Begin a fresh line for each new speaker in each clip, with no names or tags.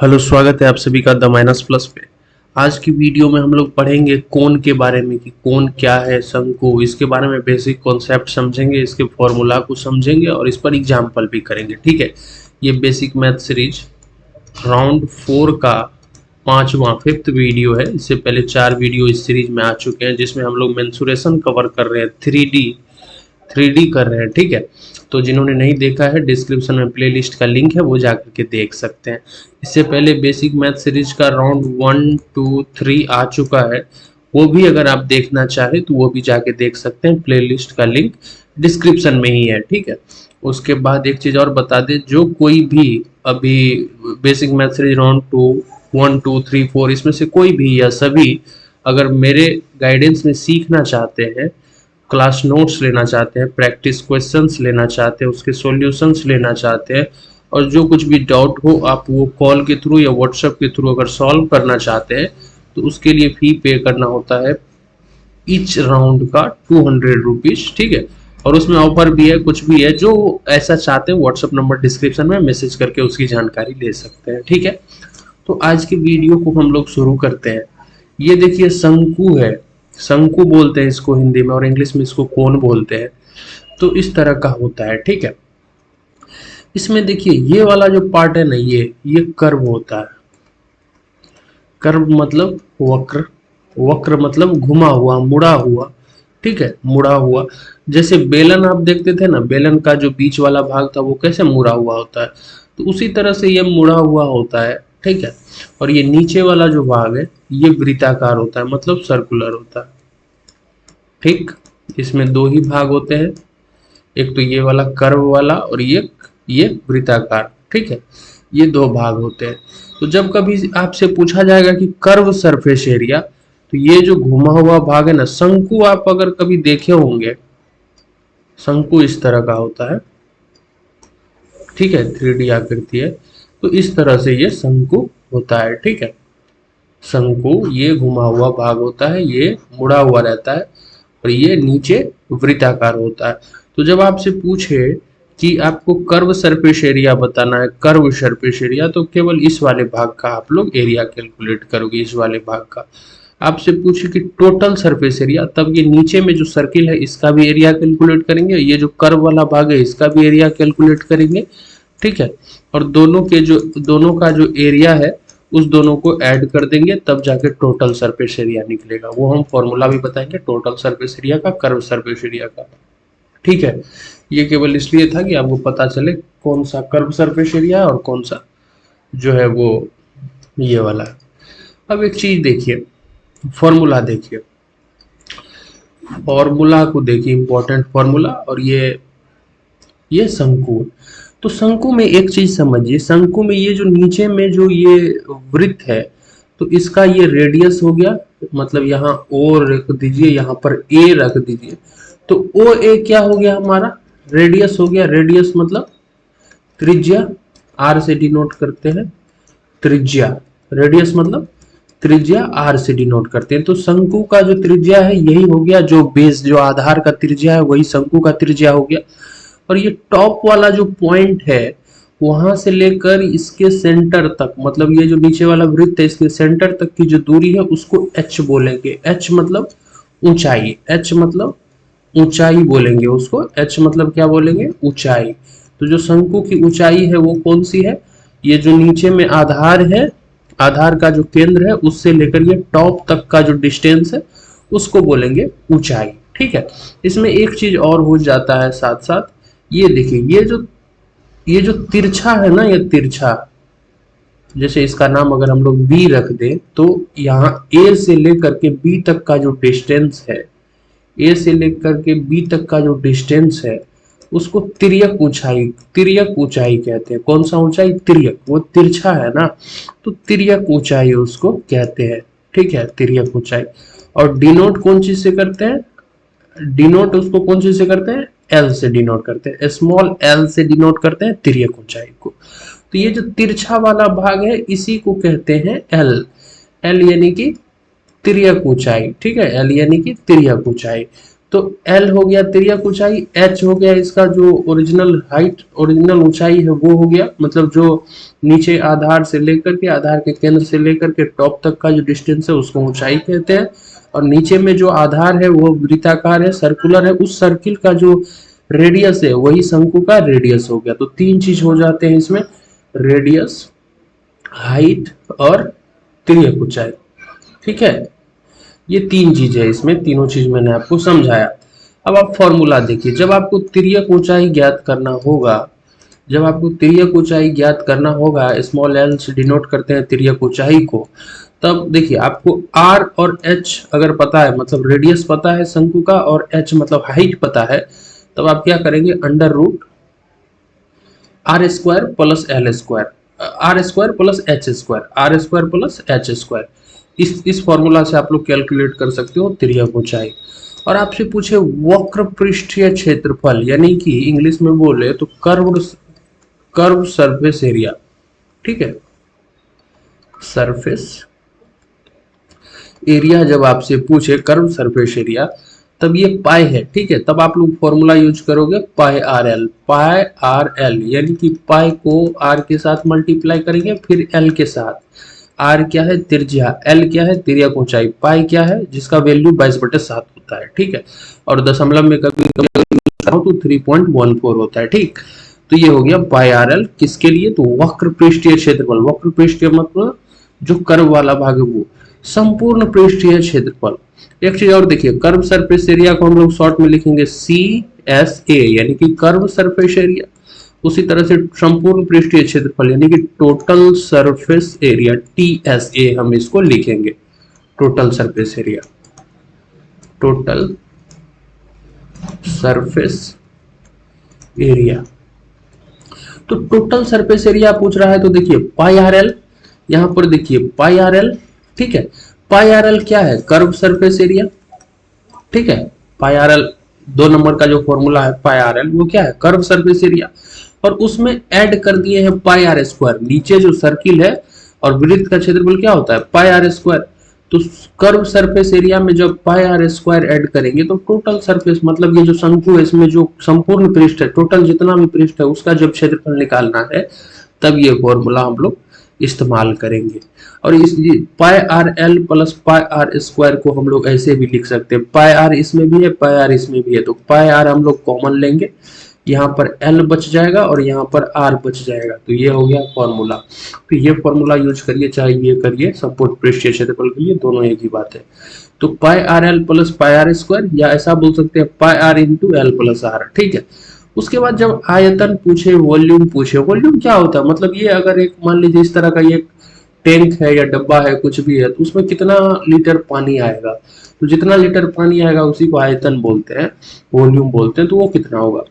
Hello, स्वागत है आप सभी का द माइनस प्लस पे। आज की वीडियो में हम लोग पढ़ेंगे कोण के बारे में कि कोण क्या है, शंकु, इसके बारे में बेसिक कॉन्सेप्ट समझेंगे, इसके फॉर्मूला को समझेंगे और इस पर एग्जाम्पल भी करेंगे। ठीक है, ये बेसिक मैथ सीरीज राउंड 4 का पांचवा फिफ्थ वीडियो है। इससे पहले 4 वीडियो इस सीरीज में आ चुके हैं जिसमें हम लोग मेंसुरेशन कवर कर रहे हैं, थ्री डी कर रहे हैं। ठीक है, तो जिन्होंने नहीं देखा है डिस्क्रिप्शन में प्लेलिस्ट का लिंक है, वो जाकर के देख सकते हैं। इससे पहले बेसिक मैथ सीरीज का राउंड 1, 2, 3 आ चुका है, वो भी अगर आप देखना चाहें तो वो भी जाके देख सकते हैं। प्लेलिस्ट का लिंक डिस्क्रिप्शन में ही है। ठीक है, उसके बाद एक चीज और बता दें, जो कोई भी अभी बेसिक मैथ सीरीज राउंड 1, 2, 3, 4 इसमें से कोई भी या सभी अगर मेरे गाइडेंस में सीखना चाहते हैं, क्लास नोट्स लेना चाहते हैं, प्रैक्टिस क्वेश्चंस लेना चाहते हैं, उसके सॉल्यूशंस लेना चाहते हैं और जो कुछ भी डाउट हो आप वो कॉल के थ्रू या व्हाट्सएप के थ्रू अगर सॉल्व करना चाहते हैं तो उसके लिए फी पे करना होता है ईच राउंड का 200 रुपीज। ठीक है, और उसमें ऑफर भी है, कुछ भी है। जो ऐसा चाहते हैं व्हाट्सएप नंबर डिस्क्रिप्शन में मैसेज करके उसकी जानकारी ले सकते हैं। ठीक है, तो आज की वीडियो को हम लोग शुरू करते हैं। ये देखिए शंकु है, शंकु बोलते हैं इसको हिंदी में और इंग्लिश में इसको कोण बोलते हैं। तो इस तरह का होता है। ठीक है, इसमें देखिए ये वाला जो पार्ट है ना, ये कर्व होता है। कर्व मतलब वक्र, वक्र मतलब घुमा हुआ, मुड़ा हुआ। ठीक है, मुड़ा हुआ। जैसे बेलन आप देखते थे ना, बेलन का जो बीच वाला भाग था वो कैसे मुड़ा हुआ होता है, तो उसी तरह से ये मुड़ा हुआ होता है। ठीक है, और ये नीचे वाला जो भाग है ये वृत्ताकार होता है, मतलब सर्कुलर होता है। ठीक, इसमें दो ही भाग होते हैं, एक तो ये वाला कर्व वाला और ये वृत्ताकार। ठीक है, ये दो भाग होते हैं। तो जब कभी आपसे पूछा जाएगा कि कर्व सरफेस एरिया, तो ये जो घुमा हुआ भाग है ना, शंकु आप अगर कभी देखे होंगे, शंकु इस तरह का होता है। ठीक है, 3D आकृति है, तो इस तरह से ये शंकु होता है। ठीक है, शंकु ये घुमा हुआ भाग होता है, ये मुड़ा हुआ रहता है और ये नीचे वृत्ताकार होता है। तो जब आपसे पूछे कि आपको कर्व सरफेस एरिया बताना है, कर्व सरफेस एरिया, तो केवल इस वाले भाग का आप लोग एरिया कैलकुलेट करोगे, इस वाले भाग का। आपसे पूछे कि टोटल सरफेस एरिया, तब ये नीचे में जो सर्किल है इसका भी एरिया कैलकुलेट करेंगे, ये जो कर्व वाला भाग है इसका भी एरिया कैलकुलेट करेंगे। ठीक है, और दोनों का जो एरिया है उस दोनों को ऐड कर देंगे, तब जाके टोटल सरफेस एरिया निकलेगा। वो हम फॉर्मूला भी बताएंगे टोटल सरफेस एरिया का, कर्व सरफेस एरिया का। ठीक है, ये केवल इसलिए था कि आपको पता चले कौन सा कर्व सरफेस एरिया है और कौन सा जो है वो ये वाला है। अब एक चीज देखिए, फॉर्मूला देखिए, फॉर्मूला को देखिए, इंपॉर्टेंट फॉर्मूला। और ये शंकु। तो शंकु में एक चीज समझिए, शंकु में ये जो नीचे में जो ये वृत्त है, तो इसका ये रेडियस हो गया, मतलब यहाँ ओ रख दीजिए, यहाँ पर ए रख दीजिए, तो ओ ए क्या हो गया हमारा, रेडियस हो गया। रेडियस मतलब त्रिज्या, आर से डिनोट करते हैं त्रिज्या। रेडियस मतलब त्रिज्या, आर से डिनोट करते हैं। तो शंकु का जो त्रिज्या है यही हो गया, जो बेस जो आधार का त्रिज्या है वही शंकु का त्रिज्या हो गया। और ये टॉप वाला जो पॉइंट है वहां से लेकर इसके सेंटर तक, मतलब ये जो नीचे वाला वृत्त है इसके सेंटर तक की जो दूरी है उसको एच बोलेंगे। एच मतलब ऊंचाई, एच मतलब ऊंचाई बोलेंगे उसको। एच मतलब क्या बोलेंगे, ऊंचाई। तो जो शंकु की ऊंचाई है वो कौन सी है, ये जो नीचे में आधार है, आधार का जो केंद्र है उससे लेकर ये टॉप तक का जो डिस्टेंस है उसको बोलेंगे ऊंचाई। ठीक है, इसमें एक चीज और हो जाता है साथ साथ, ये देखिए ये जो तिरछा है ना, ये तिरछा, जैसे इसका नाम अगर हम लोग बी रख दें, तो यहाँ ए से लेकर के बी तक का जो डिस्टेंस है, ए से लेकर के बी तक का जो डिस्टेंस है उसको तिर्यक ऊंचाई, तिर्यक ऊंचाई कहते हैं। कौन सा ऊंचाई, तिर्यक, वो तिरछा है ना, तो तिर्यक ऊंचाई उसको कहते हैं। ठीक है, तिर्यक ऊंचाई। और डिनोट कौन चीज से करते हैं, डिनोट उसको कौन चीज से करते हैं, एल से डिनोट करते हैं, स्मॉल एल से डिनोट करते हैं तिर्यक ऊंचाई को। तो ये जो तिरछा वाला भाग है इसी को कहते हैं एल। एल यानी कि तिर्यक ऊंचाई। ठीक है, एल यानी कि तिर्यक ऊंचाई। तो L हो गया तिर्यक ऊंचाई, H हो गया इसका जो ओरिजिनल हाइट, ओरिजिनल ऊंचाई है वो हो गया, मतलब जो नीचे आधार से लेकर के, आधार के केंद्र से लेकर के टॉप तक का जो डिस्टेंस है उसको ऊंचाई कहते हैं। और नीचे में जो आधार है वो वृत्ताकार है, सर्कुलर है, उस सर्किल का जो रेडियस है वही शंकु का रेडियस हो गया। तो तीन चीज हो जाते हैं इसमें, रेडियस, हाइट और तिर्यक ऊंचाई। ठीक है, ये तीन चीज है इसमें, तीनों चीज मैंने आपको समझाया। अब आप फॉर्मूला देखिए, जब आपको तिर्यक ऊंचाई ज्ञात करना होगा, जब आपको तिर्यक ऊंचाई ज्ञात करना होगा, स्मॉल एल से डिनोट करते हैं तिर्यक ऊंचाई को, तब देखिए आपको आर और एच अगर पता है, मतलब रेडियस पता है शंकु का, और एच मतलब हाइट पता है, तब आप क्या करेंगे, under root R square plus L square, R square plus H square, R square plus H square, इस फॉर्मूला से आप लोग कैलकुलेट कर सकते हो तिर्यक ऊंचाई। और आपसे पूछे वक्र पृष्ठीय क्षेत्रफल, यानी कि इंग्लिश में बोले तो कर्व सरफेस एरिया। ठीक है, सरफेस एरिया जब आपसे पूछे कर्व सरफेस एरिया, तब ये पाई है। ठीक है, तब आप लोग फॉर्मूला यूज करोगे पाई आर एल, पाई आर एल, यानी कि पाई को आर के साथ मल्टीप्लाई करेंगे, फिर एल के साथ। आर क्या है, त्रिज्या, एल क्या है, तिर्यक ऊंचाई, पाई क्या है, जिसका वैल्यू 22/7 होता है। ठीक है, और दशमलव में कभी कभी तो 3.14 होता है। ठीक, तो ये हो गया पाई आर एल, किसके लिए, तो वक्र पृष्ठीय क्षेत्रफल, वक्र पृष्ठीय मतलब जो कर्व वाला भाग है वो, संपूर्ण पृष्ठीय क्षेत्रफल। एक चीज और देखिए, कर्व सरफेस एरिया को हम लोग शॉर्ट में लिखेंगे CSA, यानी कि कर्व सरफेस एरिया। उसी तरह से संपूर्ण पृष्ठीय क्षेत्रफल यानी कि टोटल सरफेस एरिया, TSA हम इसको लिखेंगे, total surface area, total surface area. तो टोटल सरफेस एरिया पूछ रहा है, तो देखिए पाई आर एल, यहां पर देखिए पाई आर एल। ठीक है, पाई आर एल क्या है, कर्व सरफेस एरिया। ठीक है, पाई आर एल 2 नंबर का जो फॉर्मूला है पाई आर एल, वो क्या है, कर्व सरफेस एरिया। और उसमें ऐड कर दिए हैं पाई आर स्क्वायर, नीचे जो सर्किल है और वृत्त का क्षेत्रफल क्या होता है, पाई आर स्क्वायर। तो कर्व सरफेस एरिया में जब पाई आर स्क्वायर ऐड करेंगे तो टोटल सरफेस, मतलब ये जो शंकु है इसमें जो संपूर्ण पृष्ठ है, टोटल जितना भी पृष्ठ है उसका जब क्षेत्रफल निकालना है, तब ये फॉर्मूला हम लोग इस्तेमाल करेंगे। और इस pi r l plus pi r square को हम लोग ऐसे भी लिख सकते हैं, पाई आर इसमें भी है, पाई आर इसमें भी है, तो पाई आर हम लोग कॉमन लेंगे, यहाँ पर L बच जाएगा और यहाँ पर R बच जाएगा। तो ये हो गया फॉर्मूला। तो ये फॉर्मूला यूज करिए, चाहे ये करिए, संपूर्ण पृष्ठीय क्षेत्रफल के लिए दोनों एक ही बात है। तो pi r l plus pi r square, या ऐसा बोल सकते हैं pi r into l plus r. ठीक है, उसके बाद जब आयतन पूछे, वॉल्यूम पूछे, वॉल्यूम क्या होता है, मतलब ये अगर एक मान लीजिए इस तरह का ये टैंक है या डब्बा है, कुछ भी है, तो उसमें कितना लीटर पानी आएगा, तो जितना लीटर पानी आएगा उसी को आयतन बोलते हैं, वॉल्यूम बोलते हैं। तो वो कितना होगा,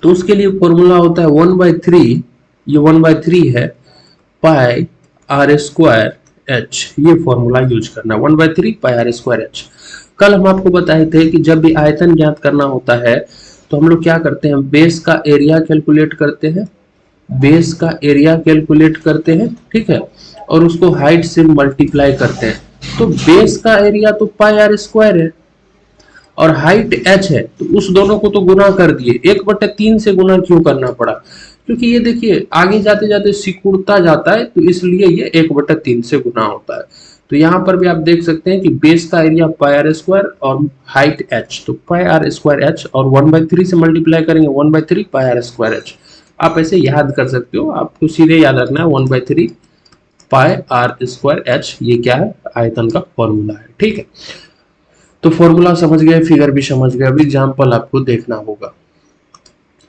तो उसके लिए फॉर्मूला होता है 1/3, ये 1/3 है, पाई आर स्क्वायर एच, ये फॉर्मूला यूज करना, 1/3 पाई आर स्क्वायर एच। कल हम आपको बताए थे कि जब भी आयतन ज्ञात करना होता है तो हम लोग क्या करते हैं, बेस का एरिया कैलकुलेट करते हैं, बेस का एरिया कैलकुलेट करते हैं। ठीक है, और उसको हाइट से मल्टीप्लाई करते हैं। तो बेस का एरिया तो पाई आर स्क्वायर है और हाइट h है, तो उस दोनों को तो गुना कर दिए, 1/3 से गुना क्यों करना पड़ा, क्योंकि ये देखिए आगे जाते जाते सिकुड़ता जाता है, तो इसलिए ये 1/3 से गुना होता है। तो यहाँ पर भी आप देख सकते हैं कि बेस का एरिया पाई आर स्क्वायर और हाइट h, तो पाई आर स्क्वायर h और 1/3 से मल्टीप्लाई करेंगे, 1/3 पाई आर स्क्वायर h। आप ऐसे याद कर सकते हो, आपको सीधे याद रखना है 1/3 पाई आर स्क्वायर h, ये क्या है, आयतन का फॉर्मूला है। ठीक है, तो फॉर्मूला समझ गए, फिगर भी समझ गए। अब एग्जाम्पल आपको देखना होगा।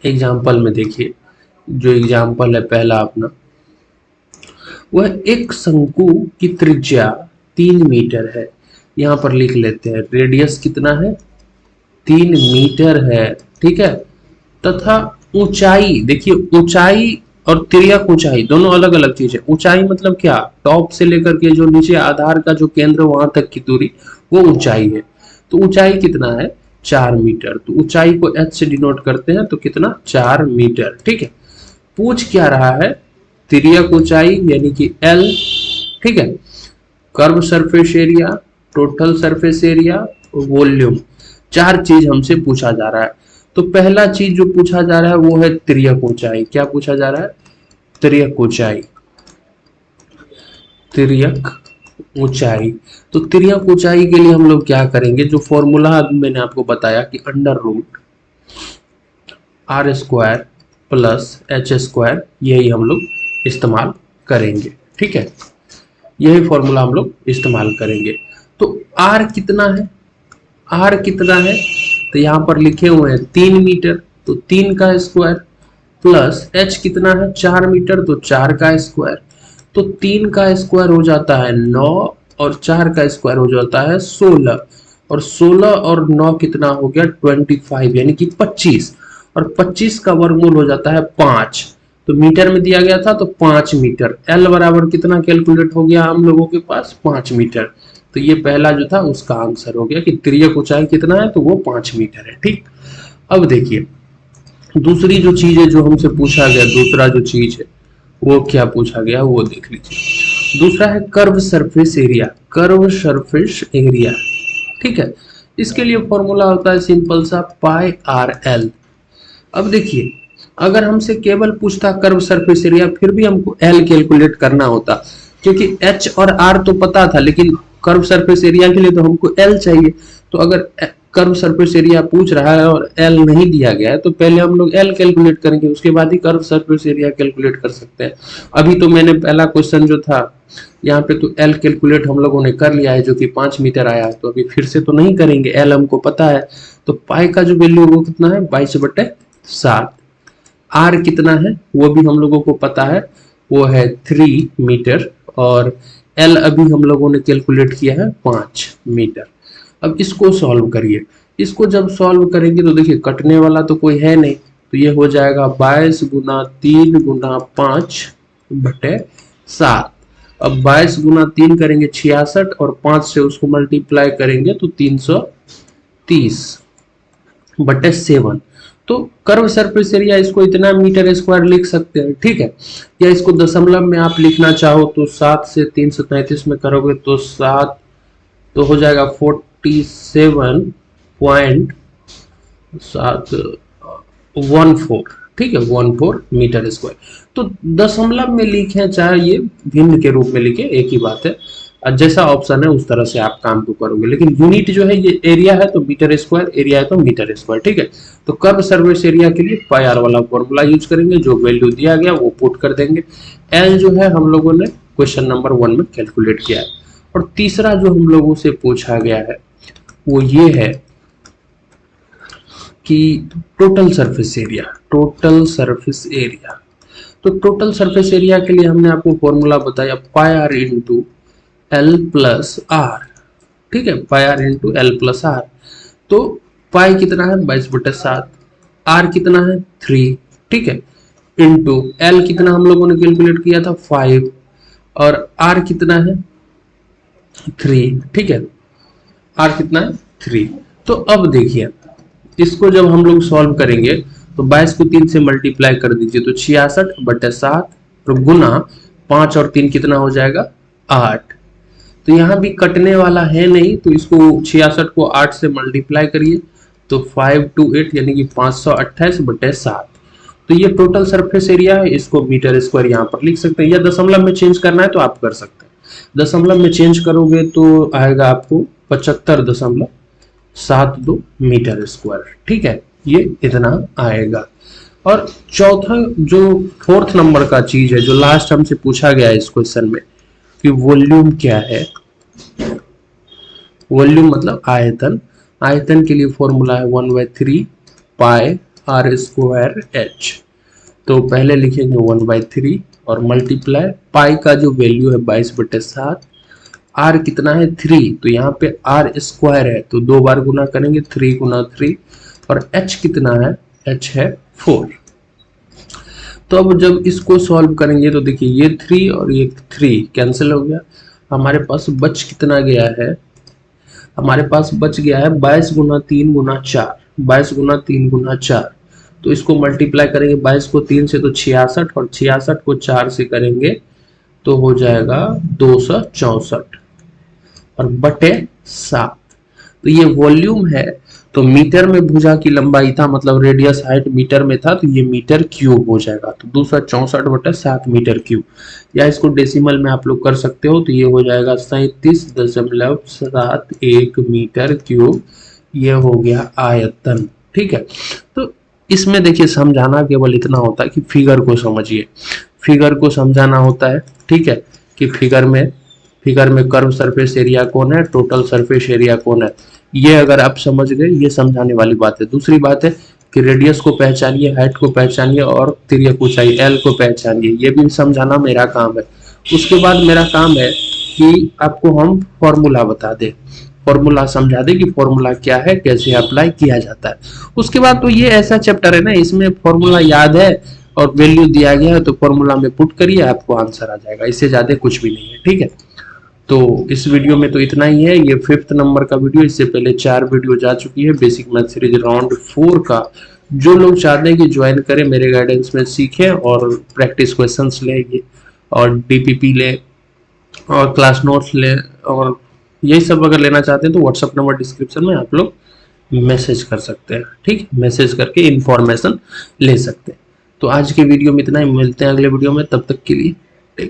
एग्जाम्पल में देखिए, जो एग्जाम्पल है पहला अपना, वह एक शंकु की त्रिज्या 3 मीटर है, यहाँ पर लिख लेते हैं, रेडियस कितना है, 3 मीटर है। ठीक है, तथा ऊंचाई, देखिए ऊंचाई और तिर्यक ऊंचाई दोनों अलग अलग चीज है। ऊंचाई मतलब क्या, टॉप से लेकर के जो नीचे आधार का जो केंद्र वहां तक की दूरी, वो ऊंचाई है। तो ऊंचाई कितना है, 4 मीटर। तो ऊंचाई को h से डिनोट करते हैं, तो कितना, 4 मीटर। ठीक है, पूछ क्या रहा है, तिर्यक ऊंचाई यानी कि L। ठीक है, curve surface area, total surface area, volume. चार चीज हमसे पूछा जा रहा है। तो पहला चीज जो पूछा जा रहा है वो है तिर्यक ऊंचाई। क्या पूछा जा रहा है? तिर्यक ऊंचाई। तिर्यक ऊंचाई। तो तिर्यक ऊंचाई के लिए हम लोग क्या करेंगे, जो फॉर्मूला मैंने आपको बताया कि under root R square plus H square, यही हम लोग इस्तेमाल करेंगे। ठीक है, यही फॉर्मूला हम लोग इस्तेमाल करेंगे। तो आर कितना है? आर कितना है तो यहाँ पर लिखे हुए हैं 3 मीटर, तो 3 का स्क्वायर प्लस एच कितना है 4 मीटर, तो 4 का स्क्वायर। तो 3 का स्क्वायर हो जाता है 9 और 4 का स्क्वायर हो जाता है 16, और 16 और 9 कितना हो गया 25 यानी कि 25, और 25 का वर्गमूल हो जाता है 5। तो मीटर में दिया गया था तो 5 मीटर। एल बराबर कितना कैलकुलेट हो गया हम लोगों के पास 5 मीटर। तो ये पहला जो था उसका आंसर हो गया कि तिर्यक ऊंचाई कितना है, तो वो 5 मीटर है। ठीक, अब देखिए दूसरी जो चीज है जो हमसे पूछा गया, दूसरा जो चीज है वो क्या पूछा गया वो देख लीजिए। दूसरा है curve surface area. Curve surface area, ठीक है, इसके लिए फॉर्मूला होता है सिंपल सा पाई आर एल। अब देखिए अगर हमसे केवल पूछता कर्व सरफेस एरिया फिर भी हमको एल कैलकुलेट करना होता, क्योंकि एच और आर तो पता था, लेकिन कर्व सरफेस एरिया के लिए तो हमको एल चाहिए। तो अगर कर्व सरफेस एरिया पूछ रहा है और एल नहीं दिया गया है तो पहले हम लोग एल कैलकुलेट करेंगे, उसके बाद ही कर्व सरफेस एरिया कैलकुलेट कर सकते हैं। अभी तो मैंने पहला क्वेश्चन जो था यहाँ पे तो एल कैलकुलेट हम लोगों ने कर लिया है जो कि 5 मीटर आया है, तो अभी फिर से तो नहीं करेंगे, एल हमको पता है। तो पाई का जो वैल्यू वो कितना है 22/7। आर कितना है वो भी हम लोगों को पता है, वो है 3 मीटर, और एल अभी हम लोगों ने कैलकुलेट किया है 5 मीटर। अब इसको सॉल्व करिए। इसको जब सॉल्व करेंगे तो देखिए कटने वाला तो कोई है नहीं, तो ये हो जाएगा 22 गुना 3 गुना 5/7। अब 22 गुना 3 करेंगे 66, और 5 से उसको मल्टीप्लाई करेंगे तो 330/7। तो कर्व सरफेस एरिया इसको इतना मीटर स्क्वायर लिख सकते हैं। ठीक है, या इसको दशमलव में आप लिखना चाहो तो 7 से 333 में करोगे तो 7 तो हो जाएगा 47.714। ठीक है, 14 मीटर स्क्वायर। तो दशमलव में लिखे चाहे ये भिन्न के रूप में लिखे एक ही बात है, जैसा ऑप्शन है उस तरह से आप काम को करोगे, लेकिन यूनिट जो है ये एरिया है तो मीटर स्क्वायर, एरिया है तो मीटर स्क्वायर। ठीक है, तो कर्व सरफेस एरिया के लिए पाई आर वाला फॉर्मूला यूज करेंगे, जो वैल्यू दिया गया वो पुट कर देंगे। एल जो है हम लोगों ने क्वेश्चन नंबर 1 में कैलकुलेट किया है। और तीसरा जो हम लोगों से पूछा गया है वो ये है कि total surface area. Total surface area, तो टोटल सरफेस एरिया के लिए हमने आपको फॉर्मूला बताया pi r into l plus r. ठीक है, pi r into l plus r. तो पाई कितना है 22/7, आर कितना है 3, ठीक है, इंटू एल कितना हम लोगों ने कैलकुलेट किया था 5, और आर कितना है 3। ठीक है, आर कितना है 3। तो अब देखिए इसको जब हम लोग सॉल्व करेंगे तो 22 को 3 से मल्टीप्लाई कर दीजिए तो 66/7, और गुना 5 और 3 कितना हो जाएगा 8। तो यहाँ भी कटने वाला है नहीं, तो इसको 66 को 8 से मल्टीप्लाई करिए तो 528 यानी कि 528/7। तो ये टोटल सरफेस एरिया है, इसको मीटर स्क्वायर यहाँ पर लिख सकते हैं, या दशमलव में चेंज करना है तो आप कर सकते हैं। दशमलव में चेंज करोगे तो आएगा आपको 75.72 मीटर स्क्वायर। ठीक है, ये इतना आएगा। और चौथा जो 4th नंबर का चीज है जो लास्ट हमसे पूछा गया है इस क्वेश्चन में कि वॉल्यूम क्या है। वॉल्यूम मतलब आयतन। आयतन के लिए फॉर्मूला है 1/3 पाई आर स्क्वायर एच। तो पहले लिखेंगे 1/3 और मल्टीप्लाई पाई का जो वैल्यू है 22/7, आर कितना है 3, तो यहाँ पे आर स्क्वायर है तो 2 बार गुना करेंगे 3 गुना 3, और एच कितना है, एच है 4। तो अब जब इसको सॉल्व करेंगे तो देखिए ये 3 और ये 3 कैंसिल हो गया, हमारे पास बच कितना गया है, हमारे पास बच गया है 22 गुना 3 गुना 4, 22 गुना 3 गुना 4। तो इसको मल्टीप्लाई करेंगे 22 को 3 से तो 66, और 66 को 4 से करेंगे तो हो जाएगा 264 और बटे 7। तो ये वॉल्यूम है। तो मीटर में भुजा की लंबाई था, मतलब रेडियस हाइट मीटर में था, तो ये मीटर क्यूब हो जाएगा। तो 264/7 मीटर क्यूब, या इसको डेसिमल में आप लोग कर सकते हो, तो ये हो जाएगा 37.71 मीटर क्यूब। ये हो गया आयतन। ठीक है, तो इसमें देखिए समझाना केवल इतना होता है कि फिगर को समझिए, फिगर को समझाना होता है। ठीक है, कि फिगर में कर्व सरफेस एरिया कौन है, टोटल सरफेस एरिया कौन है, ये अगर आप समझ गए, ये समझाने वाली बात है। दूसरी बात है कि रेडियस को पहचानिए, हाइट को पहचानिए और तिर्यक ऊंचाई एल को पहचानिए, ये भी समझाना मेरा काम है। उसके बाद मेरा काम है कि आपको हम फॉर्मूला बता दें, फॉर्मूला समझा दे कि फॉर्मूला क्या है, कैसे अप्लाई किया जाता है। उसके बाद तो ये ऐसा चैप्टर है ना, इसमें फॉर्मूला याद है और वैल्यू दिया गया है, तो फॉर्मूला में पुट करिए, आपको आंसर आ जाएगा, इससे ज्यादा कुछ भी नहीं है। ठीक है, तो इस वीडियो में तो इतना ही है, ये 5th नंबर का वीडियो। इससे पहले 4 वीडियो जा चुकी है बेसिक मैथ सीरीज राउंड 4 का। जो लोग चाहते हैं कि ज्वाइन करें, मेरे गाइडेंस में सीखें और प्रैक्टिस क्वेश्चंस लेंगे और डीपीपी ले और क्लास नोट्स ले, और यही सब अगर लेना चाहते हैं तो व्हाट्सअप नंबर डिस्क्रिप्शन में आप लोग मैसेज कर सकते हैं। ठीक, मैसेज करके इंफॉर्मेशन ले सकते हैं। तो आज के वीडियो में इतना ही, मिलते हैं अगले वीडियो में, तब तक के लिए